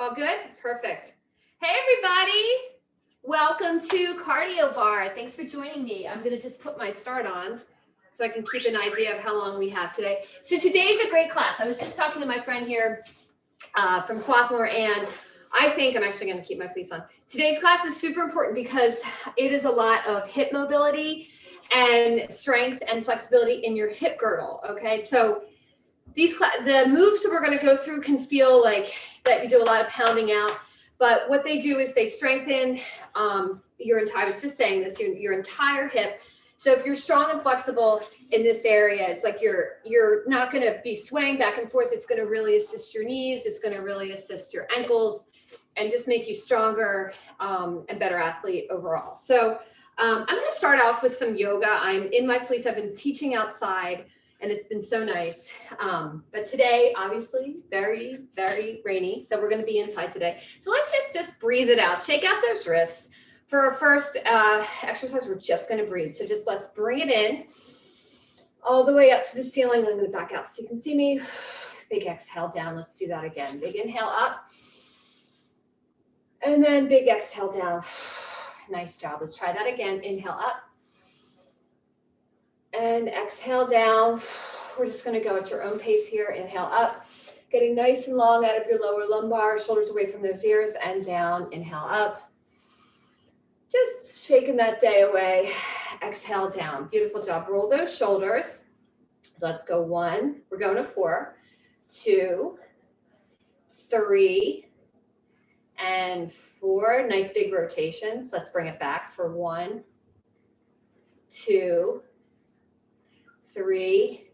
All good? Perfect. Hey, everybody. Welcome to Cardio Bar. Thanks for joining me. I'm going to just put my start on so I can keep an idea of how long we have today. So today's a great class. I was just talking to my friend here from Swarthmore, and I think I'm actually going to keep my fleece on. Today's class is super important because it is a lot of hip mobility and strength and flexibility in your hip girdle, okay? So the moves that we're going to go through can feel like that you do a lot of pounding out, but what they do is they strengthen your entire, I was just saying this, your entire hip. So if you're strong and flexible in this area, it's like you're not going to be swaying back and forth. It's going to really assist your knees. It's going to really assist your ankles and just make you stronger and better athlete overall. So I'm going to start off with some yoga. I'm in my fleece. I've been teaching outside and it's been so nice. But today, obviously, very, very rainy. So we're going to be inside today. So let's just breathe it out. Shake out those wrists. For our first exercise, we're just going to breathe. So just let's bring it in all the way up to the ceiling. I'm going to back out so you can see me. Big exhale down. Let's do that again. Big inhale up. And then big exhale down. Nice job. Let's try that again. Inhale up. And exhale down. We're just going to go at your own pace here. Inhale up. Getting nice and long out of your lower lumbar. Shoulders away from those ears and down. Inhale up. Just shaking that day away. Exhale down. Beautiful job. Roll those shoulders. So let's go 1. We're going to 4, 2, 3, and 4. Nice big rotations. Let's bring it back for 1, 2, 3,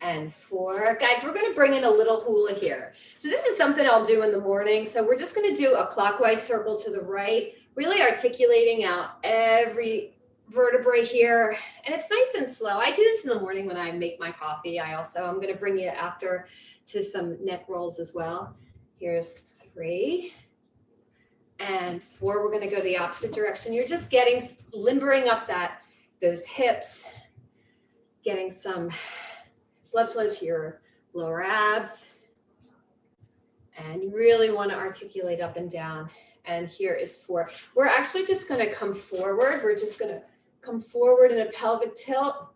and 4. Guys, we're going to bring in a little hula here. So this is something I'll do in the morning. So we're just going to do a clockwise circle to the right, really articulating out every vertebrae here. And it's nice and slow. I do this in the morning when I make my coffee. I'm going to bring you after to some neck rolls as well. Here's 3 and 4. We're going to go the opposite direction. You're just limbering up those hips, getting some blood flow to your lower abs. And you really want to articulate up and down. And here is 4. We're actually just going to come forward. We're just going to come forward in a pelvic tilt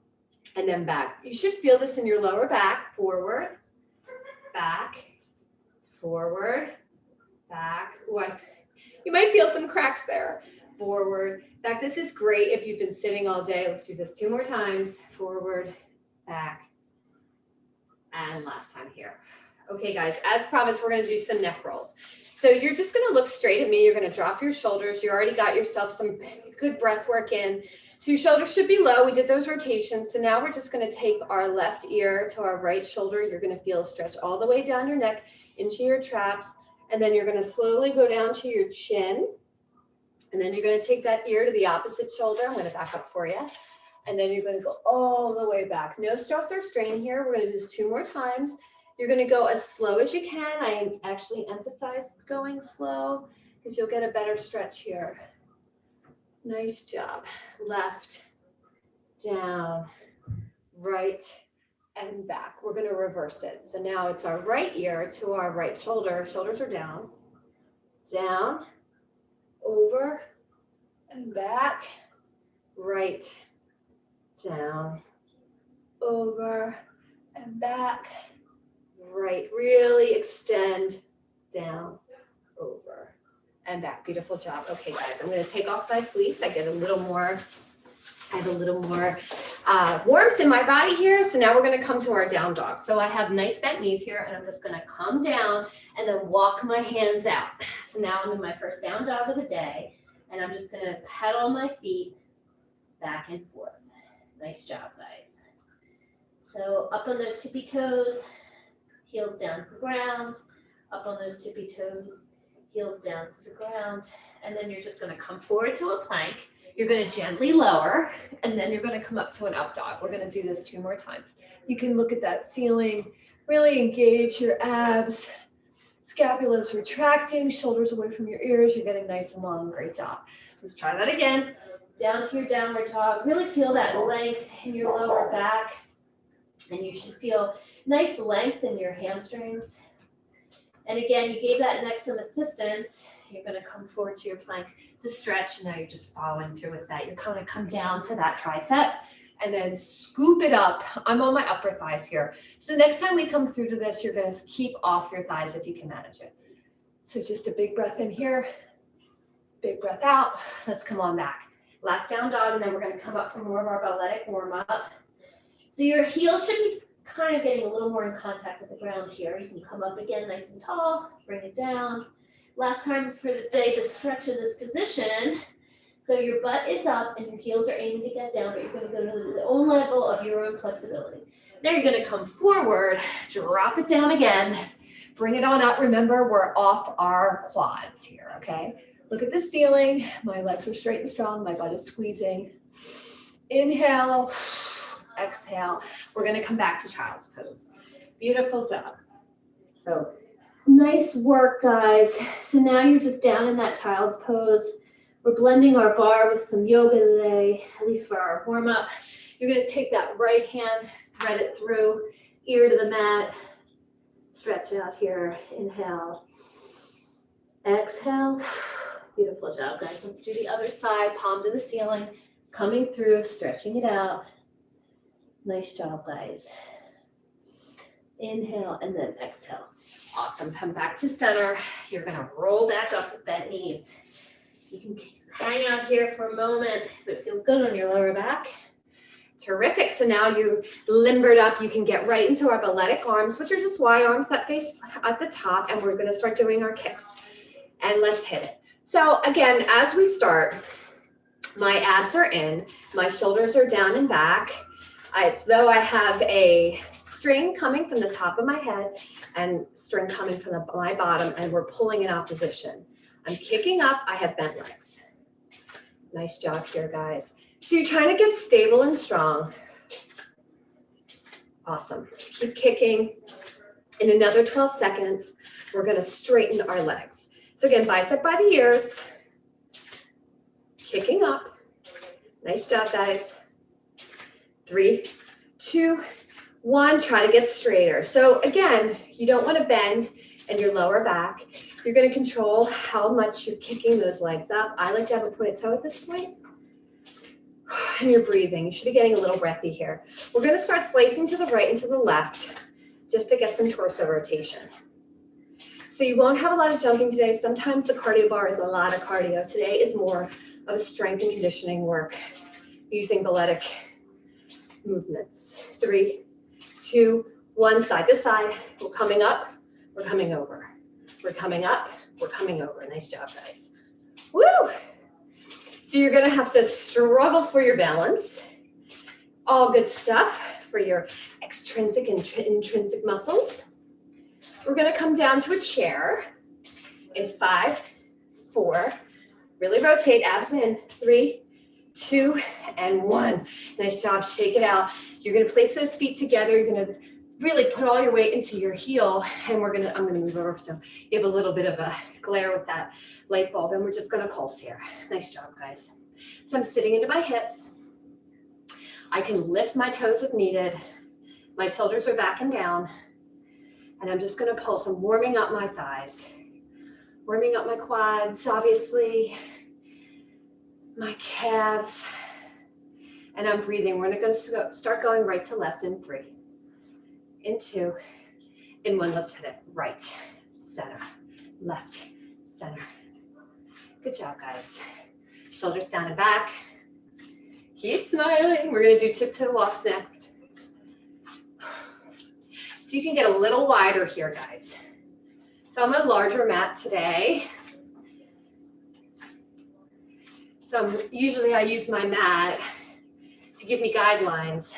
and then back. You should feel this in your lower back. Forward, back, forward, back. Ooh, you might feel some cracks there. Forward, back. This is great if you've been sitting all day. Let's do this 2 more times. Forward, back, and last time here. Okay, guys, as promised, we're going to do some neck rolls. So you're just going to look straight at me. You're going to drop your shoulders. You already got yourself some good breath work in. So your shoulders should be low. We did those rotations. So now we're just going to take our left ear to our right shoulder. You're going to feel a stretch all the way down your neck into your traps. And then you're going to slowly go down to your chin. And then you're going to take that ear to the opposite shoulder. I'm going to back up for you. And then you're going to go all the way back. No stress or strain here. We're going to do this 2 more times. You're going to go as slow as you can. I actually emphasize going slow because you'll get a better stretch here. Nice job. Left, down, right, and back. We're going to reverse it. So now it's our right ear to our right shoulder. Shoulders are down, down, over, and back, right, down, over, and back, right. Really extend, down, over, and back. Beautiful job. Okay, guys, I'm going to take off my fleece. I have a little more warmth in my body here. So now we're going to come to our down dog. So I have nice bent knees here, and I'm just going to come down and then walk my hands out. So now I'm in my first down dog of the day, and I'm just going to pedal my feet back and forth. Nice job, guys. So up on those tippy toes, heels down to the ground, up on those tippy toes, heels down to the ground, and then you're just going to come forward to a plank. You're going to gently lower, and then you're going to come up to an up dog. We're going to do this 2 more times. You can look at that ceiling, really engage your abs. Scapula is retracting, shoulders away from your ears. You're getting nice and long. Great job. Let's try that again. Down to your downward dog. Really feel that length in your lower back, and you should feel nice length in your hamstrings. And again, you gave that neck some assistance. You're going to come forward to your plank to stretch. And now you're just following through with that. You're going to come down to that tricep and then scoop it up. I'm on my upper thighs here. So next time we come through to this, you're going to keep off your thighs if you can manage it. So just a big breath in here, big breath out. Let's come on back. Last down dog, and then we're going to come up for more of our balletic warm up. So your heels should be kind of getting a little more in contact with the ground here. You can come up again nice and tall, bring it down. Last time for the day to stretch in this position. So your butt is up and your heels are aiming to get down, but you're going to go to the own level of your own flexibility. Now you're going to come forward, drop it down again, bring it on up. Remember, we're off our quads here, okay? Look at the ceiling. My legs are straight and strong. My butt is squeezing. Inhale, exhale. We're going to come back to child's pose. Beautiful job. So nice work, guys. So now you're just down in that child's pose. We're blending our bar with some yoga today, at least for our warm up. You're going to take that right hand, thread it through, ear to the mat, stretch out here. Inhale, exhale. Beautiful job, guys. Let's do the other side, palm to the ceiling, coming through, stretching it out. Nice job, guys. Inhale and then exhale. Awesome. Come back to center. You're going to roll back up with bent knees. You can hang out here for a moment if it feels good on your lower back. Terrific. So now you limbered up. You can get right into our balletic arms, which are just Y arms that face at the top. And we're going to start doing our kicks. And let's hit it. So again, as we start, my abs are in, my shoulders are down and back. It's though I have a string coming from the top of my head and string coming from my bottom, and we're pulling in opposition. I'm kicking up, I have bent legs. Nice job here, guys. So you're trying to get stable and strong. Awesome. Keep kicking. In another 12 seconds, we're going to straighten our legs. So again, bicep by the ears, kicking up. Nice job, guys. 3, 2, 1, try to get straighter. So again, you don't want to bend in your lower back. You're going to control how much you're kicking those legs up. I like to have a pointed toe at this point. And you're breathing. You should be getting a little breathy here. We're going to start slicing to the right and to the left just to get some torso rotation. So you won't have a lot of jumping today. Sometimes the cardio bar is a lot of cardio. Today is more of a strength and conditioning work using balletic movements. 3, 2, 1, side to side. We're coming up, we're coming over. We're coming up, we're coming over. Nice job, guys. Woo! So you're gonna have to struggle for your balance. All good stuff for your extrinsic and intrinsic muscles. We're gonna come down to a chair in 5, 4, really rotate, abs in, 3, 2, and 1. Nice job, shake it out. You're gonna place those feet together. You're gonna really put all your weight into your heel, and I'm gonna move over so you have a little bit of a glare with that light bulb, and we're just gonna pulse here. Nice job, guys. So I'm sitting into my hips. I can lift my toes if needed. My shoulders are back and down. And I'm just gonna pulse. I'm warming up my thighs, warming up my quads, obviously, my calves, and I'm breathing. We're gonna start going right to left in 3, in 2, in 1. Let's hit it. Right, center, left, center. Good job, guys. Shoulders down and back. Keep smiling. We're gonna do tiptoe walks next. So you can get a little wider here, guys. So I'm a larger mat today. So usually I use my mat to give me guidelines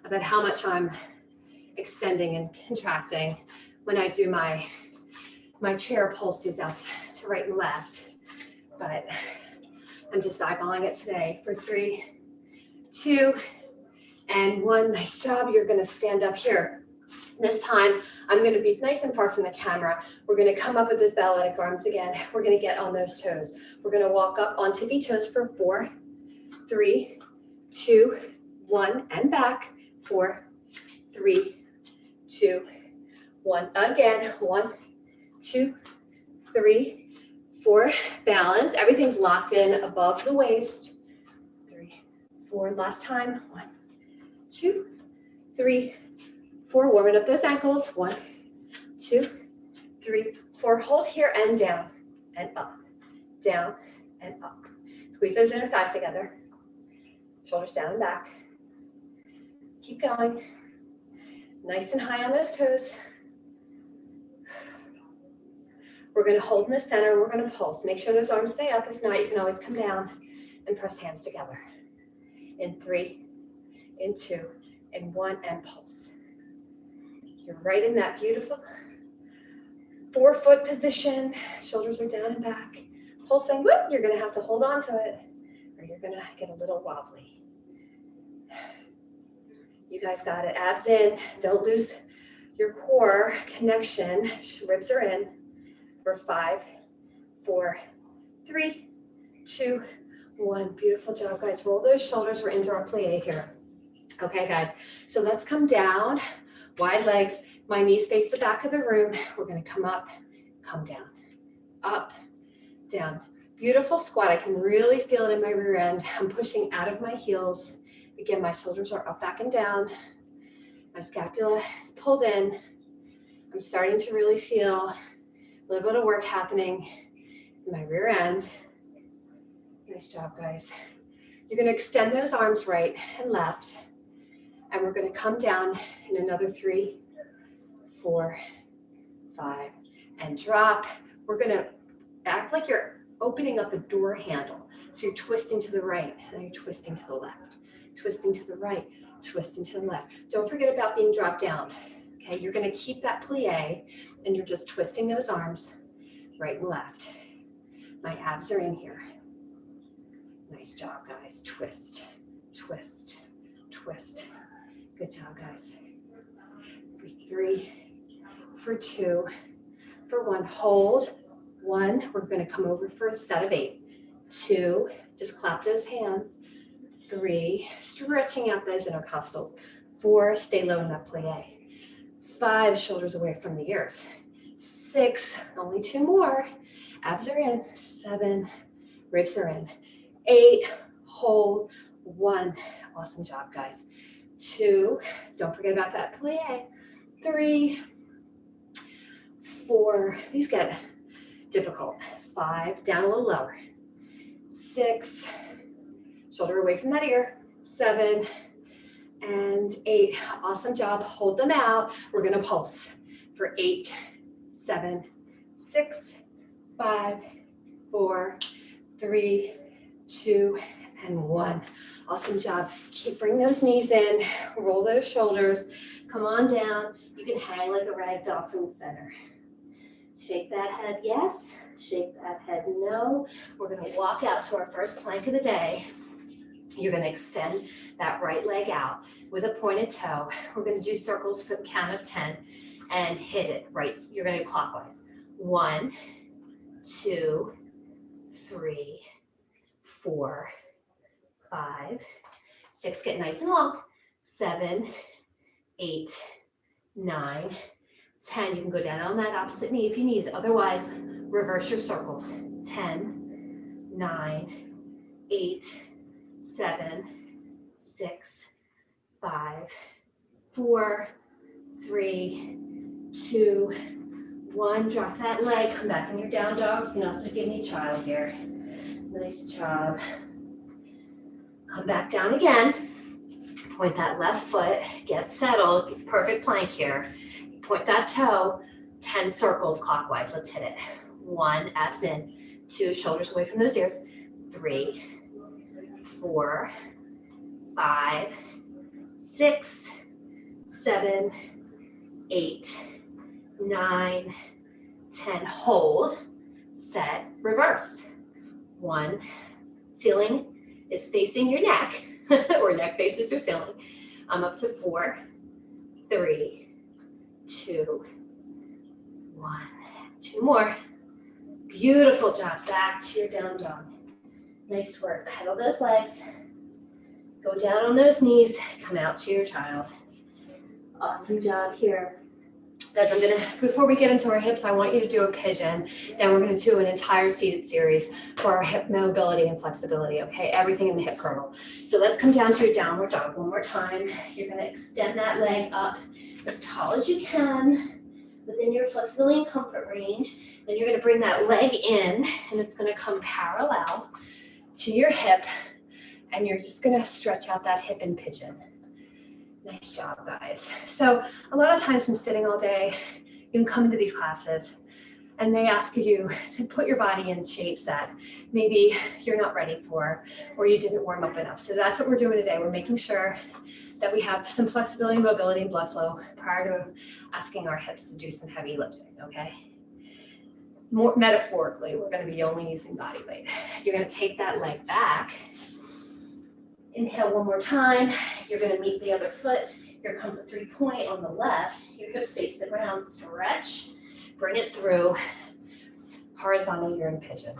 about how much I'm extending and contracting when I do my chair pulses out to right and left. But I'm just eyeballing it today for 3, 2, and 1. Nice job. You're going to stand up here. This time, I'm going to be nice and far from the camera. We're going to come up with those balletic arms again. We're going to get on those toes. We're going to walk up on tippy toes for 4, 3, 2, 1, and back. 4, 3, 2, 1. Again, 1, 2, 3, 4. Balance. Everything's locked in above the waist. 3, 4. Last time. 1, 2, 3, 4. Warming up those ankles. 1, 2, 3, 4. Hold here and down and up, down and up. Squeeze those inner thighs together. Shoulders down and back. Keep going. Nice and high on those toes. We're going to hold in the center. We're going to pulse. Make sure those arms stay up. If not, you can always come down and press hands together. In 3, in 2, in 1, and pulse. You're right in that beautiful forefoot position. Shoulders are down and back. Pulsing. Whoop, you're going to have to hold on to it, or you're going to get a little wobbly. You guys got it. Abs in. Don't lose your core connection. Ribs are in. For 5, 4, 3, 2, 1. Beautiful job, guys. Roll those shoulders. We're into our plie here. Okay, guys. So let's come down. Wide legs. My knees face the back of the room. We're going to come up, come down, up, down. Beautiful squat. I can really feel it in my rear end. I'm pushing out of my heels. Again, my shoulders are up, back, and down. My scapula is pulled in. I'm starting to really feel a little bit of work happening in my rear end. Nice job, guys. You're going to extend those arms right and left. And we're going to come down in another 3, 4, 5, and drop. We're going to act like you're opening up a door handle. So you're twisting to the right, and you're twisting to the left. Twisting to the right, twisting to the left. Don't forget about being dropped down. Okay, you're going to keep that plie, and you're just twisting those arms right and left. My abs are in here. Nice job, guys. Twist, twist, twist. Good job, guys. For 3, for 2, for 1. Hold. 1, we're going to come over for a set of 8. 2, just clap those hands. 3, stretching out those intercostals. 4, stay low in that plie. 5, shoulders away from the ears. 6, only 2 more. Abs are in. 7, ribs are in. 8, hold. 1, awesome job, guys. 2, don't forget about that plie. 3, 4, these get difficult. 5, down a little lower. 6, shoulder away from that ear. 7 and 8. Awesome job. Hold them out. We're going to pulse for 8, 7, 6, 5, 4, 3, 2, and 1. Awesome job. Bring those knees in. Roll those shoulders. Come on down. You can hang like a rag doll from the center. Shake that head, yes. Shake that head, no. We're going to walk out to our first plank of the day. You're going to extend that right leg out with a pointed toe. We're going to do circles for the count of 10 and hit it right. You're going to go clockwise. 1, 2, 3, 4, 5, 6. Get nice and long. 7, 8, 9, 10. You can go down on that opposite knee if you need it. Otherwise, reverse your circles. 10, 9, 8, 7, 6, 5, 4, 3, 2, 1. Drop that leg. Come back in your down dog. You can also give me child here. Nice job. Come back down again. Point that left foot. Get settled. Perfect plank here. Point that toe. 10 circles clockwise. Let's hit it. 1, abs in. 2, shoulders away from those ears. 3, 4, 5, 6, 7, 8, 9, 10. Hold, set, reverse. 1, ceiling is facing your neck, or neck faces your ceiling. I'm up to 4, 3, 2, 1. 2 more. Beautiful job. Back to your down dog. Nice work. Pedal those legs. Go down on those knees. Come out to your child. Awesome job here. Guys, before we get into our hips, I want you to do a pigeon. Then we're gonna do an entire seated series for our hip mobility and flexibility, okay? Everything in the hip girdle. So let's come down to a downward dog one more time. You're gonna extend that leg up as tall as you can within your flexibility and comfort range. Then you're gonna bring that leg in and it's gonna come parallel to your hip and you're just gonna stretch out that hip and pigeon. Nice job, guys. So a lot of times I'm sitting all day, you can come into these classes and they ask you to put your body in shapes that maybe you're not ready for or you didn't warm up enough. So that's what we're doing today. We're making sure that we have some flexibility, mobility, and blood flow prior to asking our hips to do some heavy lifting, okay? More metaphorically, we're gonna be only using body weight. You're gonna take that leg back. Inhale one more time. You're gonna meet the other foot. Here comes a 3-point on the left. Your hips face the ground, stretch. Bring it through. Horizontal, you're in pigeon.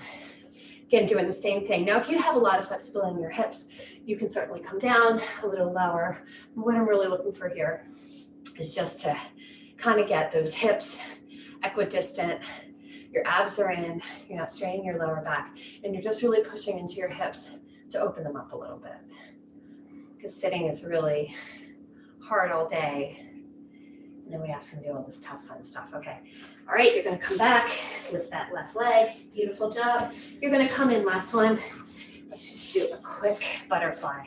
Again, doing the same thing. Now, if you have a lot of flexibility in your hips, you can certainly come down a little lower. What I'm really looking for here is just to kind of get those hips equidistant. Your abs are in, you're not straining your lower back, and you're just really pushing into your hips to open them up a little bit. Because sitting is really hard all day. And then we ask them to do all this tough, fun stuff. Okay. All right, you're gonna come back, lift that left leg. Beautiful job. You're gonna come in, last one. Let's just do a quick butterfly.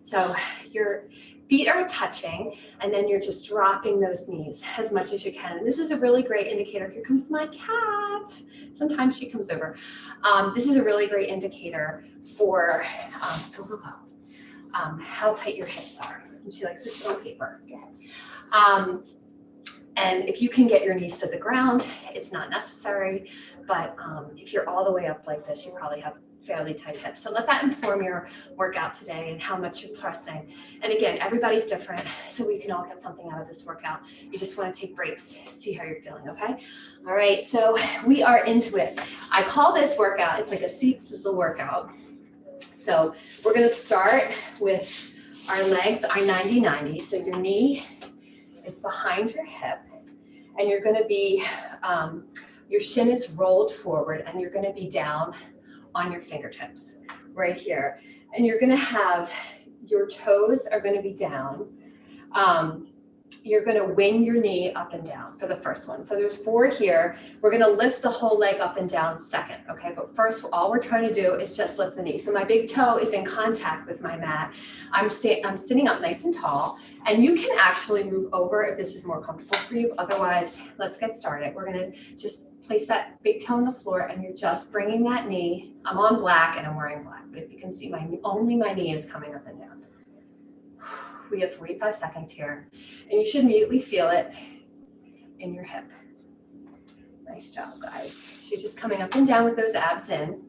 So your feet are touching, and then you're just dropping those knees as much as you can. And this is a really great indicator. Here comes my cat. Sometimes she comes over. This is a really great indicator for how tight your hips are. And she likes to sit on paper. And if you can get your knees to the ground, it's not necessary. But if you're all the way up like this, you probably have fairly tight hips. So let that inform your workout today and how much you're pressing. And again, everybody's different, so we can all get something out of this workout. You just want to take breaks, see how you're feeling, okay? All right, so we are into it. I call this workout, it's like a seat sizzle workout. So we're gonna start with our legs are 90-90. So your knee is behind your hip and you're gonna be, your shin is rolled forward and you're gonna be down on your fingertips right here. And you're gonna have, your toes are gonna be down. You're gonna wing your knee up and down for the first one. So there's 4 here. We're gonna lift the whole leg up and down second, okay? But first, all we're trying to do is just lift the knee. So my big toe is in contact with my mat. I'm sitting up nice and tall, and you can actually move over if this is more comfortable for you. Otherwise, let's get started. We're gonna just place that big toe on the floor, and you're just bringing that knee. I'm on black and I'm wearing black, but if you can see, only my knee is coming up and down. We have 45 seconds here, and you should immediately feel it in your hip. Nice job, guys. So you're just coming up and down with those abs in.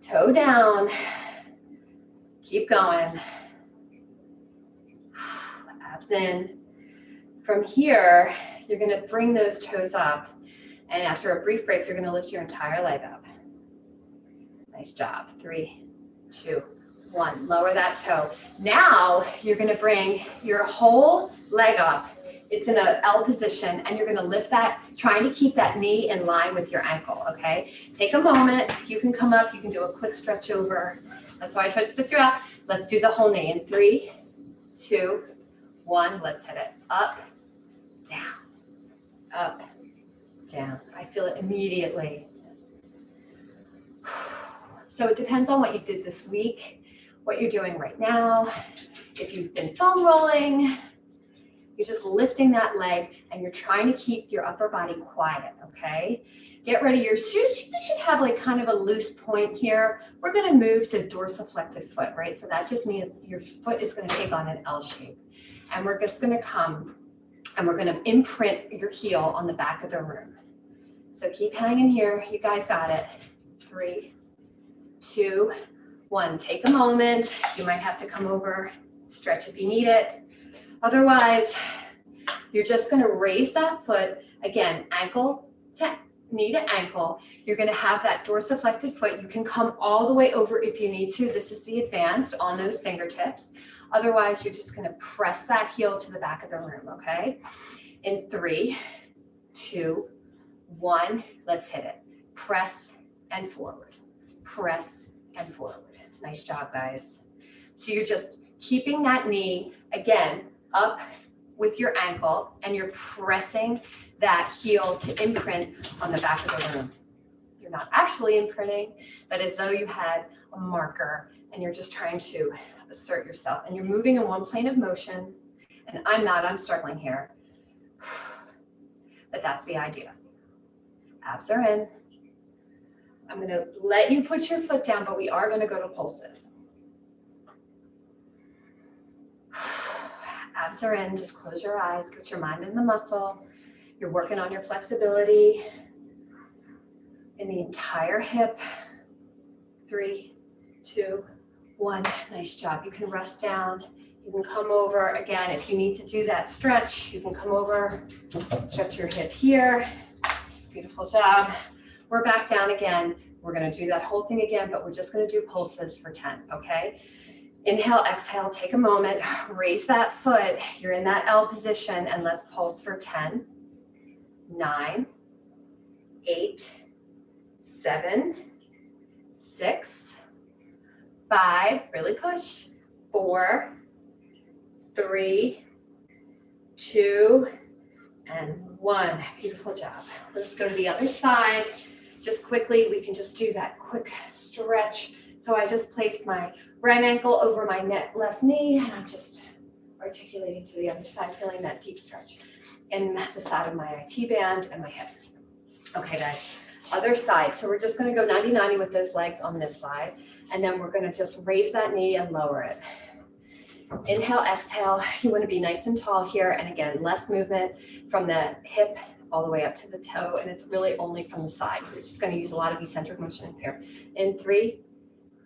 Toe down. Keep going. Abs in. From here, you're gonna bring those toes up, and after a brief break, you're gonna lift your entire leg up. Nice job. 3, 2, 1. Lower that toe. Now you're gonna bring your whole leg up. It's in an L position, and you're gonna lift that, trying to keep that knee in line with your ankle, okay? Take a moment. You can come up. You can do a quick stretch over. That's why I tried to stretch you out. Let's do the whole knee in 3, 2, 1. Let's hit it. Up, down, up, down. I feel it immediately. So it depends on what you did this week, what you're doing right now. If you've been foam rolling, you're just lifting that leg and you're trying to keep your upper body quiet, okay? Get ready. You should have like kind of a loose point here. We're gonna move to dorsiflected foot, right? So that just means your foot is gonna take on an L shape. And we're just gonna come and we're gonna imprint your heel on the back of the room. So keep hanging here. You guys got it. 3, 2, 1. Take a moment. You might have to come over, stretch if you need it. Otherwise, you're just gonna raise that foot. Again, ankle to knee to ankle. You're gonna have that dorsiflected foot. You can come all the way over if you need to. This is the advanced on those fingertips. Otherwise, you're just gonna press that heel to the back of the room, okay? In 3, 2, 1, let's hit it. Press and forward, press and forward. Nice job, guys. So you're just keeping that knee, again, up with your ankle, and you're pressing that heel to imprint on the back of the room. You're not actually imprinting, but as though you had a marker and you're just trying to assert yourself, and you're moving in one plane of motion. And I'm struggling here, but that's the idea. Abs are in. I'm going to let you put your foot down, but we are going to go to pulses. Abs are in. Just close your eyes. Get your mind in the muscle. You're working on your flexibility in the entire hip. 3, 2, 1. Nice job. You can rest down. You can come over. Again, if you need to do that stretch, you can come over, stretch your hip here. Beautiful job. We're back down again. We're going to do that whole thing again, but we're just going to do pulses for 10, okay? Inhale, exhale, take a moment, raise that foot. You're in that L position, and let's pulse for 10, 9, 8, 7, 6, 5, really push, 4, 3, 2, and 1. Beautiful job. Let's go to the other side. Just quickly, we can just do that quick stretch. So I just placed my right ankle over my left knee, and I'm just articulating to the other side, feeling that deep stretch in the side of my IT band and my hip. Okay, guys, other side. So we're just going to go 90-90 with those legs on this side, and then we're going to just raise that knee and lower it. Inhale, exhale. You want to be nice and tall here, and again, less movement from the hip all the way up to the toe, and it's really only from the side. We're just going to use a lot of eccentric motion here. In 3,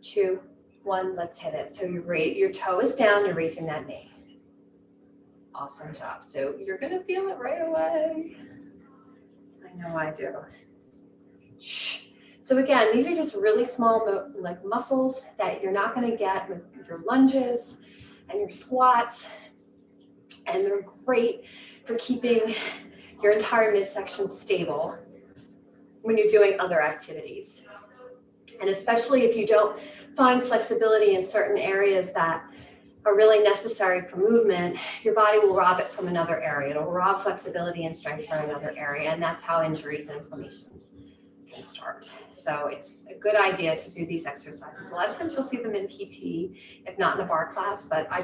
2, 1, let's hit it. So your toe is down, you're raising that knee. Awesome job. So you're going to feel it right away. I know I do. Shh. So again, these are just really small like muscles that you're not going to get with your lunges and your squats, and they're great for keeping your entire midsection stable when you're doing other activities. And especially if you don't find flexibility in certain areas that are really necessary for movement, your body will rob it from another area. It'll rob flexibility and strength from another area, and that's how injuries and inflammation can start. So it's a good idea to do these exercises. A lot of times you'll see them in PT, if not in a bar class, but I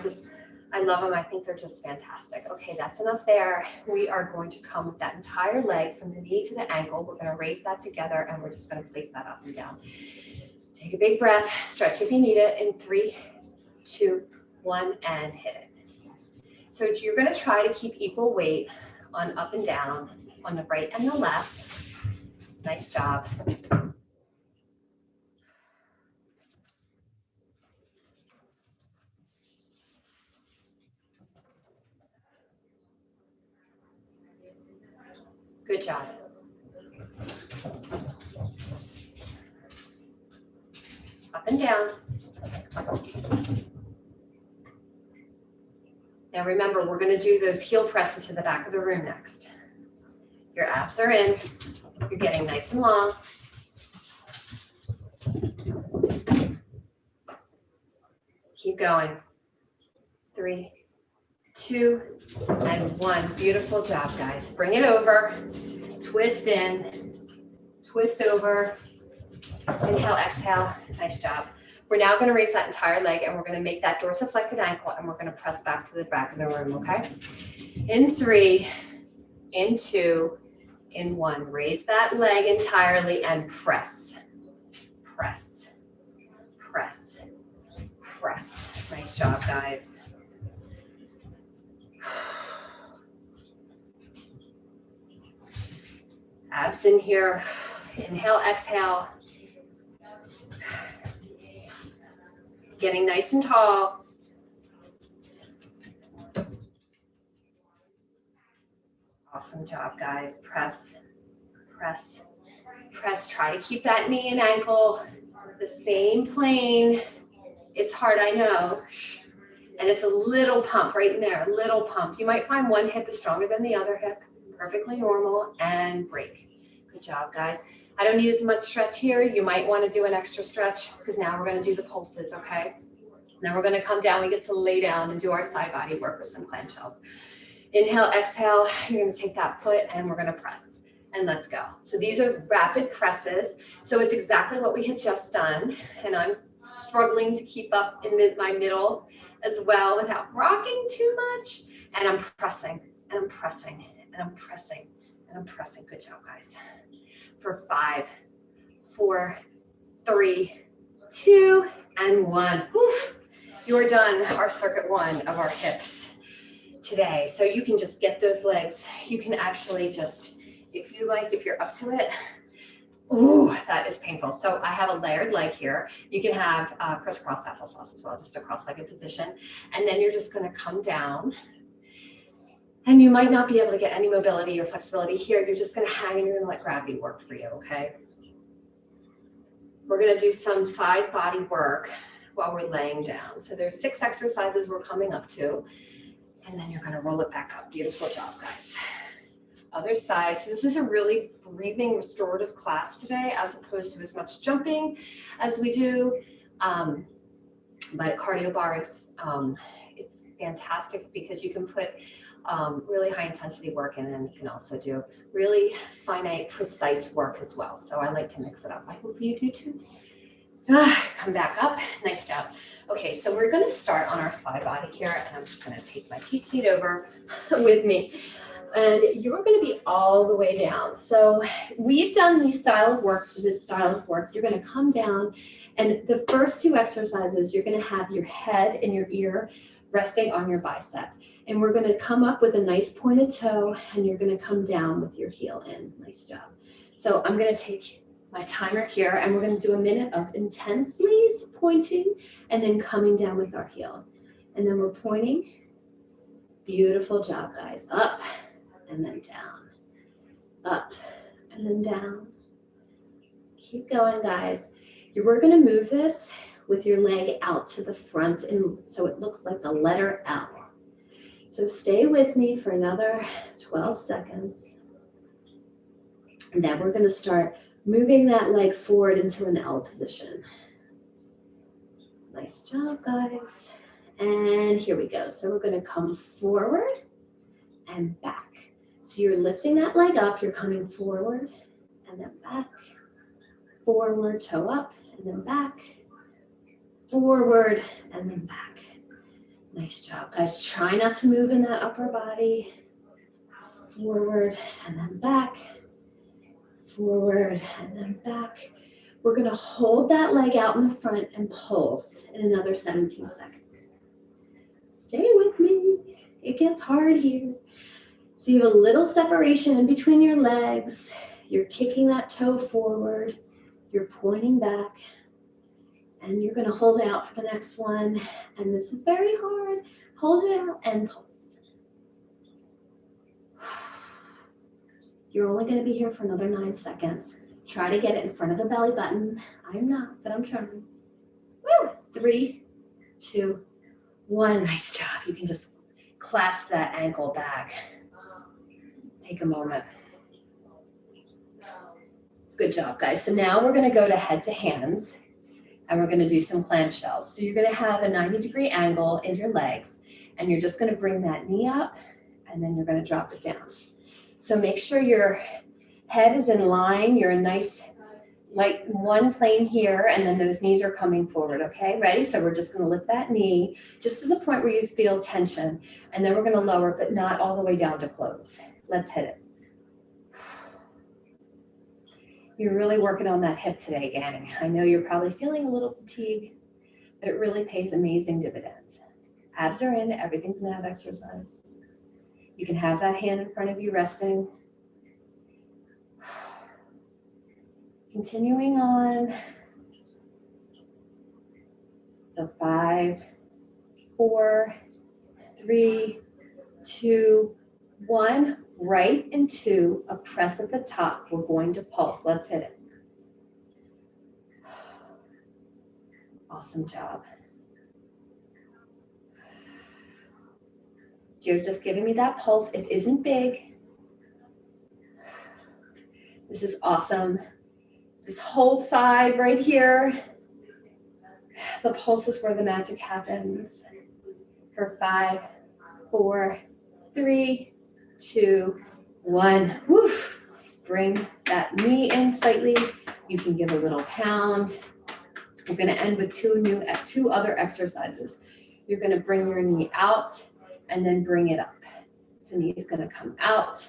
love them. I think they're just fantastic. Okay, that's enough there. We are going to come with that entire leg from the knee to the ankle. We're going to raise that together, and we're just going to place that up and down. Take a big breath, stretch if you need it, in 3, 2, 1, and hit it. So you're going to try to keep equal weight on up and down, on the right and the left. Nice job. Good job. Up and down. Now remember, we're going to do those heel presses to the back of the room next. Your abs are in. You're getting nice and long. Keep going. 3, 2, and 1. Beautiful job, guys. Bring it over. Twist in. Twist over. Inhale, exhale. Nice job. We're now going to raise that entire leg, and we're going to make that dorsiflected ankle, and we're going to press back to the back of the room, okay? In 3, in 2, in 1. Raise that leg entirely and press. Press. Press. Press. Nice job, guys. Abs in here. Inhale, exhale. Getting nice and tall. Awesome job, guys. Press, press, press. Try to keep that knee and ankle the same plane. It's hard, I know. And it's a little pump right in there, a little pump. You might find one hip is stronger than the other hip, perfectly normal, and break. Good job, guys. I don't need as much stretch here. You might want to do an extra stretch because now we're going to do the pulses, okay? Then we're going to come down. We get to lay down and do our side body work with some clamshells. Inhale, exhale. You're going to take that foot and we're going to press. And let's go. So these are rapid presses. So it's exactly what we had just done. And I'm struggling to keep up in my middle as well without rocking too much. And I'm pressing, and I'm pressing, and I'm pressing, and I'm pressing. Good job, guys. For 5, 4, 3, 2, and 1. Woof. You're done our circuit 1 of our hips today. So you can just get those legs. You can actually just, if you like, if you're up to it, ooh, that is painful. So I have a layered leg here. You can have crisscross applesauce as well, just a cross-legged position. And then you're just going to come down. And you might not be able to get any mobility or flexibility here. You're just going to hang and you're going to let gravity work for you, okay? We're going to do some side body work while we're laying down. So there's 6 exercises we're coming up to. And then you're going to roll it back up. Beautiful job, guys. Other side. So this is a really breathing restorative class today, as opposed to as much jumping as we do. But cardio bar is it's fantastic because you can put really high intensity work in, and you can also do really finite, precise work as well. So I like to mix it up. I hope you do too. Come back up. Nice job. Okay, so we're going to start on our side body here, and I'm just going to take my cheat sheet over with me. And you're going to be all the way down. So we've done this style of work. You're going to come down, and the first 2 exercises, you're going to have your head and your ear resting on your bicep. And we're going to come up with a nice pointed toe, and you're going to come down with your heel in. Nice job. So I'm going to take my timer here, and we're going to do a minute of intensely pointing and then coming down with our heel. And then we're pointing. Beautiful job, guys. Up and then down. Up and then down. Keep going, guys. We're going to move this with your leg out to the front, and so it looks like the letter L. So stay with me for another 12 seconds. And then we're going to start moving that leg forward into an L position. Nice job, guys. And here we go. So we're going to come forward and back. So you're lifting that leg up, you're coming forward and then back, forward, toe up, and then back, forward, and then back. Nice job, guys. Try not to move in that upper body. Forward and then back, forward and then back. We're going to hold that leg out in the front and pulse in another 17 seconds. Stay with me. It gets hard here. So you have a little separation in between your legs. You're kicking that toe forward. You're pointing back. And you're going to hold it out for the next one. And this is very hard. Hold it out and pulse. You're only going to be here for another 9 seconds. Try to get it in front of the belly button. I'm not, but I'm trying. Woo! 3, 2, 1. Nice job. You can just clasp that ankle back. Take a moment. Good job, guys. So now we're going to go to head to hands, and we're going to do some clamshells. So you're going to have a 90-degree angle in your legs, and you're just going to bring that knee up, and then you're going to drop it down. So make sure your head is in line. You're a nice, like one plane here, and then those knees are coming forward, okay? Ready? So we're just going to lift that knee just to the point where you feel tension, and then we're going to lower it, but not all the way down to close. Let's hit it. You're really working on that hip today, gang. I know you're probably feeling a little fatigue, but it really pays amazing dividends. Abs are in, everything's an ab exercise. You can have that hand in front of you resting. Continuing on. So 5, 4, 3, 2, 1. Right into a press at the top. We're going to pulse. Let's hit it. Awesome job. You're just giving me that pulse. It isn't big. This is awesome. This whole side right here, the pulse is where the magic happens. For 5, 4, 3, 2, 1. Woof. Bring that knee in slightly. You can give a little pound. We're going to end with two other exercises. You're going to bring your knee out and then bring it up. So knee is going to come out,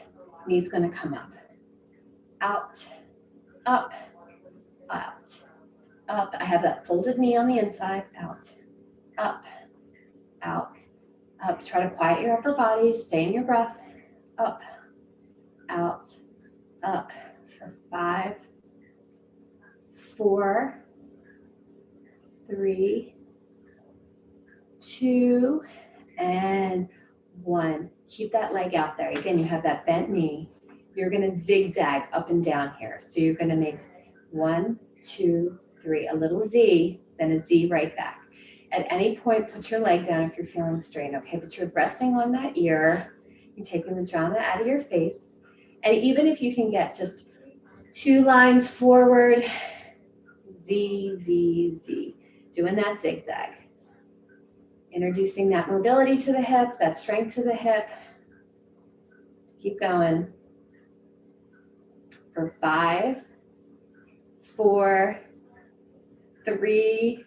knee is going to come up. Out, up, out, up. I have that folded knee on the inside. Out, up, out, up. Try to quiet your upper body. Stay in your breath. Up, out, up. For 5, 4, 3, 2, and 1. Keep that leg out there. Again, you have that bent knee. You're going to zigzag up and down here. So you're going to make 1, 2, 3, a little Z, then a Z right back. At any point, put your leg down if you're feeling strain, okay? But you're resting on that ear. You're taking the drama out of your face. And even if you can get just 2 lines forward, Z, Z, Z. Doing that zigzag. Introducing that mobility to the hip, that strength to the hip. Keep going. For 5, 4, 3,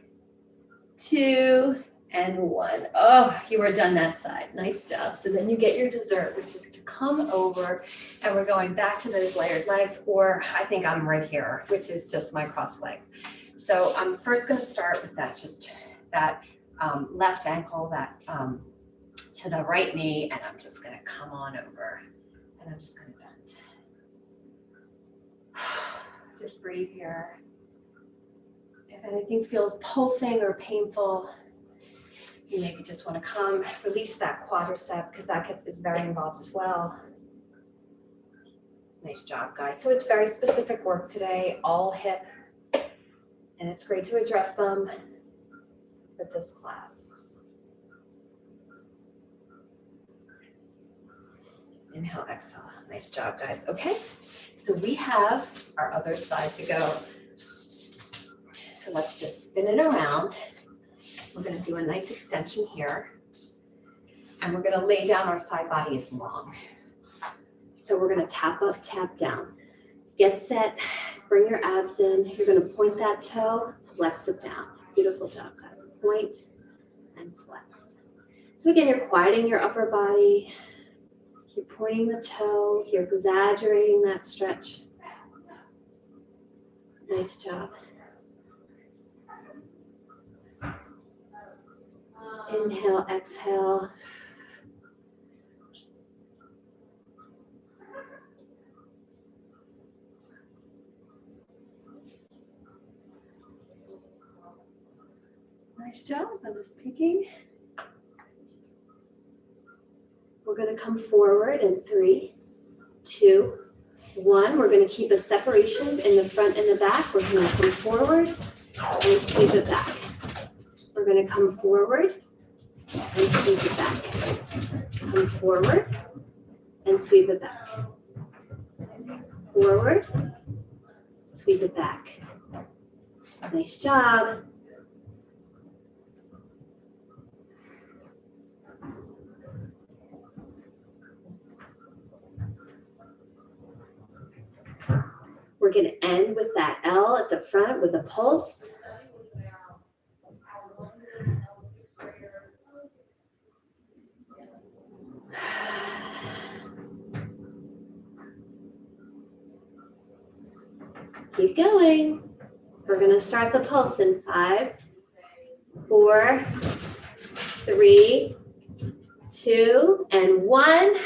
2, and 1. Oh, you are done that side. Nice job. So then you get your dessert, which is to come over, and we're going back to those layered legs, or I think I'm right here, which is just my cross legs. So I'm first going to start with that, just that left ankle, that to the right knee, and I'm just going to come on over, and I'm just going to bend. Just breathe here. If anything feels pulsing or painful, you maybe just want to come, release that quadricep, because that is very involved as well. Nice job, guys. So it's very specific work today, all hip, and it's great to address them with this class. Inhale, exhale. Nice job, guys. Okay, so we have our other side to go. So let's just spin it around. We're going to do a nice extension here. And we're going to lay down. Our side body is long. So we're going to tap up, tap down. Get set. Bring your abs in. You're going to point that toe, flex it down. Beautiful job, guys. Point and flex. So again, you're quieting your upper body. You're pointing the toe. You're exaggerating that stretch. Nice job. Inhale, exhale. Nice job. I'm just peeking. We're going to come forward in 3, 2, 1. We're going to keep a separation in the front and the back. We're going to come forward and sweep it back. We're going to come forward and sweep it back. Come forward and sweep it back. Forward, sweep it back. Nice job. We're going to end with that L at the front with a pulse. Keep going. We're going to start the pulse in 5, 4, 3, 2, and 1.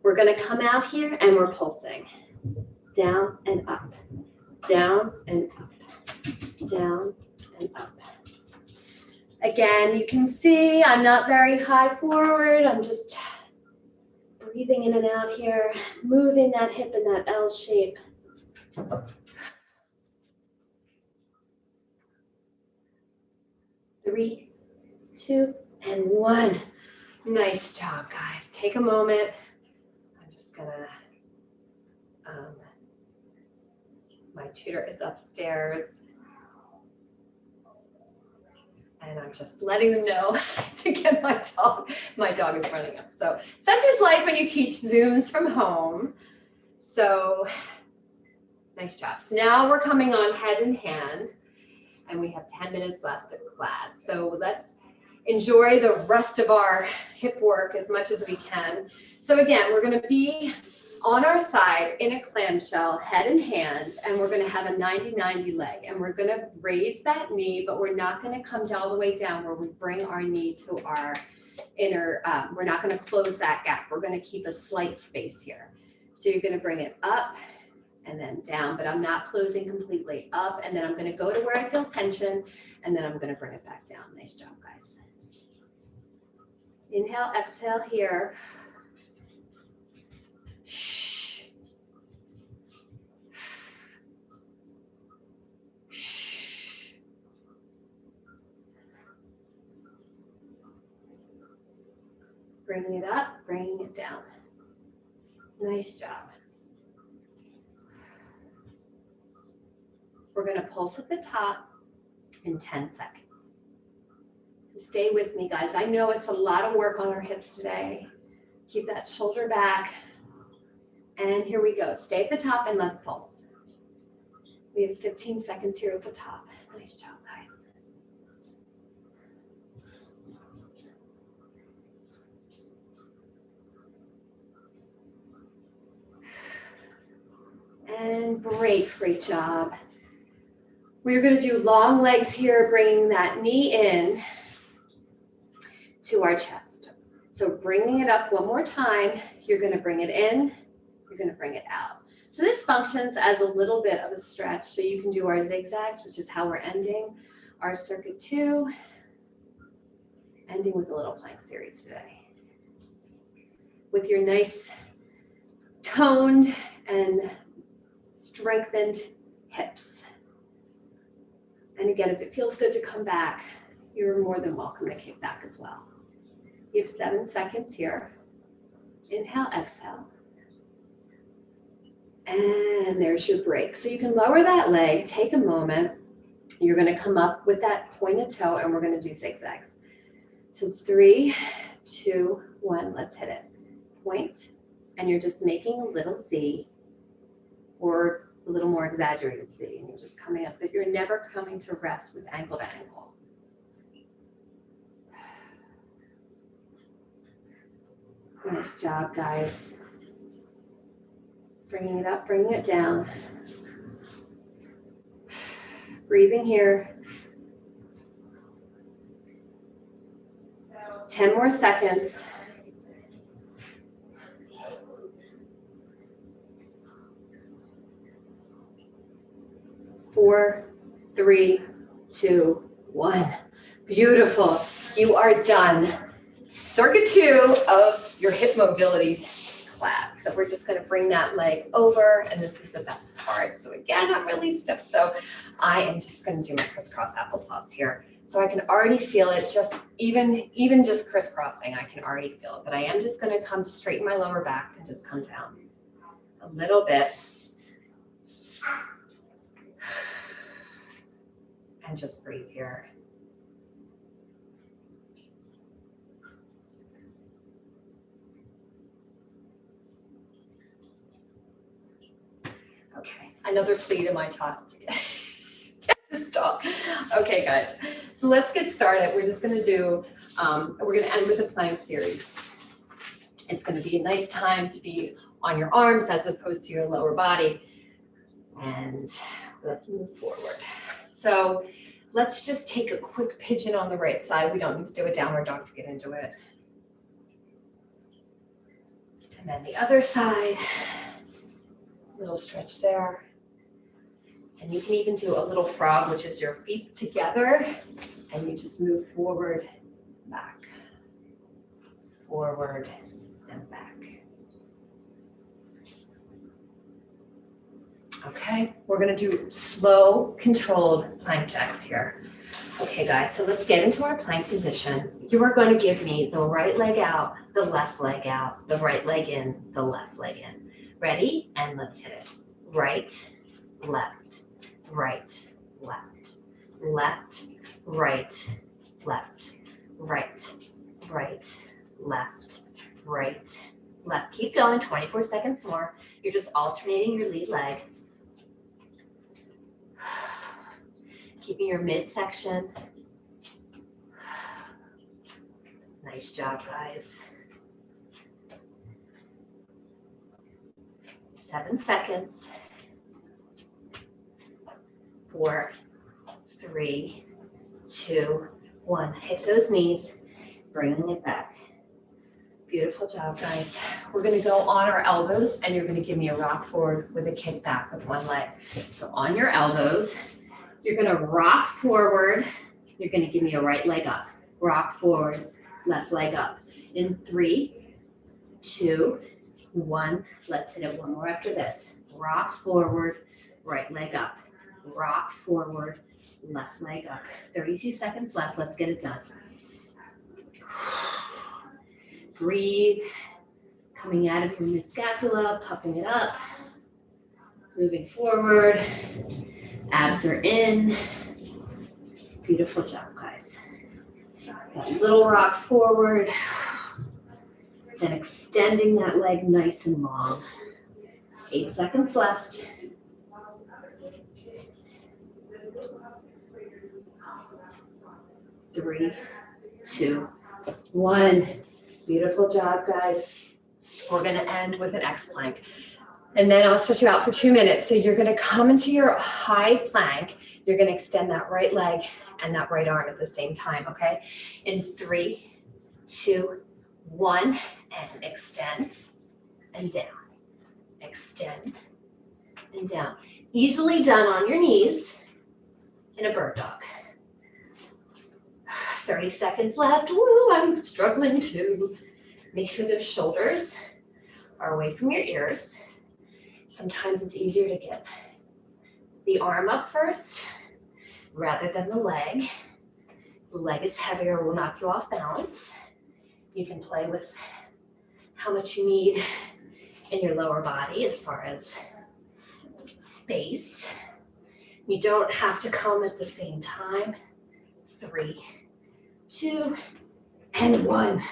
We're going to come out here and we're pulsing. Down and up, down and up, down and up. Again, you can see I'm not very high forward. I'm just breathing in and out here, moving that hip in that L shape. 3, 2, and 1. Nice job, guys. Take a moment. I'm just gonna, my tutor is upstairs. And I'm just letting them know to get my dog. My dog is running up. So such is life when you teach Zooms from home. So nice job. So now we're coming on head and hand, and we have 10 minutes left of class. So let's enjoy the rest of our hip work as much as we can. So again, we're gonna be on our side in a clamshell, head and hand, and we're gonna have a 90-90 leg. And we're gonna raise that knee, but we're not gonna come all the way down where we bring our knee to our inner, we're not gonna close that gap. We're gonna keep a slight space here. So you're gonna bring it up and then down, but I'm not closing completely. Up, and then I'm gonna go to where I feel tension, and then I'm gonna bring it back down. Nice job, guys. Inhale, exhale here. Shh. Shh. Bringing it up, bringing it down. Nice job. We're going to pulse at the top in 10 seconds. So stay with me, guys. I know it's a lot of work on our hips today. Keep that shoulder back. And here we go. Stay at the top and let's pulse. We have 15 seconds here at the top. Nice job, guys. And break. Great job. We're going to do long legs here, bringing that knee in to our chest. So bringing it up one more time, you're going to bring it in, you're going to bring it out. So this functions as a little bit of a stretch. So you can do our zigzags, which is how we're ending our circuit 2, ending with a little plank series today. With your nice toned and strengthened hips. And again, if it feels good to come back, you're more than welcome to kick back as well. You have 7 seconds here. Inhale, exhale. And there's your break. So you can lower that leg, take a moment. You're gonna come up with that pointed toe and we're gonna do zigzags. So 3, 2, 1, let's hit it. Point, and you're just making a little Z or a little more exaggerated Z, and you're just coming up, but you're never coming to rest with ankle to ankle. Nice job, guys. Bringing it up, bringing it down. Breathing here. 10 more seconds. 4, 3, 2, 1. Beautiful. You are done. Circuit 2 of your hip mobility class. So we're just going to bring that leg over, and this is the best part. So again, I'm really stiff, so I am just going to do my crisscross applesauce here. So I can already feel it, just even just crisscrossing, I can already feel it. But I am just going to come straighten my lower back and just come down a little bit. And just breathe here. Okay, another plea to my talk to get this dog. Okay, guys, so let's get started. We're just gonna do, we're gonna end with a plank series. It's gonna be a nice time to be on your arms as opposed to your lower body. And let's move forward. So let's just take a quick pigeon on the right side. We don't need to do a downward dog to get into it. And then the other side, little stretch there. And you can even do a little frog, which is your feet together, and you just move forward, back, forward, and back. Okay, we're gonna do slow, controlled plank jacks here. Okay, guys, so let's get into our plank position. You are going to give me the right leg out, the left leg out, the right leg in, the left leg in. Ready? And let's hit it. Right, left, right, left, left, right, left, right, right, left, right, left. Keep going, 24 seconds more. You're just alternating your lead leg. Keeping your midsection. Nice job, guys. 7 seconds. 4, 3, 2, 1. Hit those knees, bringing it back. Beautiful job, guys. We're going to go on our elbows, and you're going to give me a rock forward with a kick back with one leg. So on your elbows, you're going to rock forward. You're going to give me a right leg up. Rock forward, left leg up. In 3, 2, 1. Let's hit it one more after this. Rock forward, right leg up. Rock forward, left leg up. 32 seconds left. Let's get it done. Breathe. Coming out of your mid-scapula, puffing it up. Moving forward. Abs are in. Beautiful job, guys. That little rock forward. Then extending that leg nice and long. 8 seconds left. 3, 2, 1. Beautiful job, guys. We're going to end with an X plank. And then I'll stretch you out for 2 minutes. So you're going to come into your high plank. You're going to extend that right leg and that right arm at the same time, okay? In 3, 2, 1, and extend and down. Extend and down. Easily done on your knees in a bird dog. 30 seconds left. Woo, I'm struggling too. Make sure those shoulders are away from your ears. Sometimes it's easier to get the arm up first rather than the leg. The leg is heavier, will knock you off balance. You can play with how much you need in your lower body as far as space. You don't have to come at the same time. 3, 2, and 1.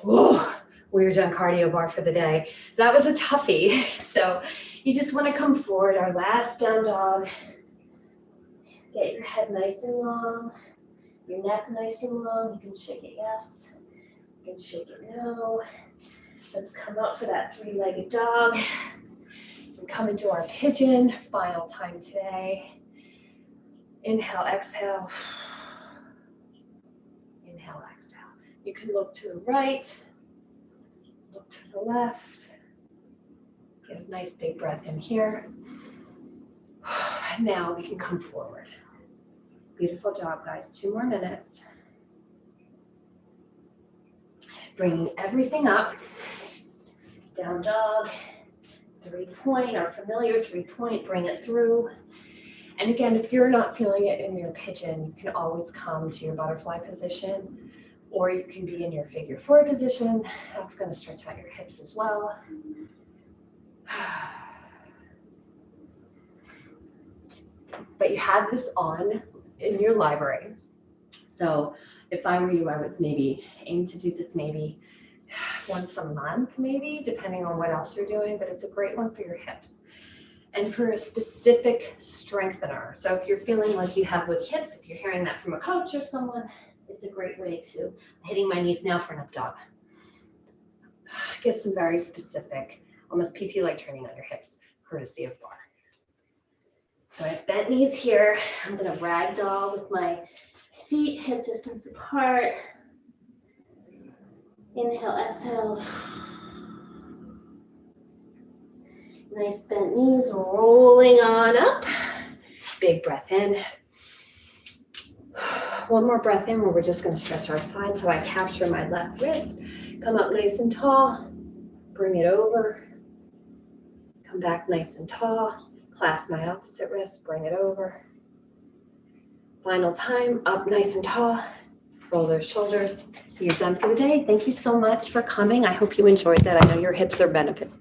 Whoa, we're done cardio bar for the day. That was a toughie. So you just want to come forward. Our last down dog. Get your head nice and long, your neck nice and long. You can shake it yes, you can shake it no. Let's come up for that 3-legged dog. And come into our pigeon. Final time today. Inhale, exhale. Inhale, exhale. You can look to the right, look to the left. Get a nice big breath in here. Now we can come forward. Beautiful job, guys. 2 more minutes. Bringing everything up. Down dog. 3-point, our familiar 3-point. Bring it through. And again, if you're not feeling it in your pigeon, you can always come to your butterfly position, or you can be in your figure 4 position. That's going to stretch out your hips as well. But you have this on in your library. So if I were you, I would maybe aim to do this maybe once a month, maybe, depending on what else you're doing, but it's a great one for your hips. And for a specific strengthener. So if you're feeling like you have with hips, if you're hearing that from a coach or someone, it's a great way to, hitting my knees now for an up dog. Get some very specific, almost PT-like training on your hips, courtesy of Barre. So I have bent knees here. I'm gonna ragdoll with my feet hip distance apart. Inhale, exhale. Nice bent knees, rolling on up. Big breath in. One more breath in where we're just gonna stretch our side. So I capture my left wrist, come up nice and tall, bring it over, come back nice and tall, clasp my opposite wrist, bring it over. Final time, up nice and tall. Roll those shoulders. You're done for the day. Thank you so much for coming. I hope you enjoyed that. I know your hips are benefiting.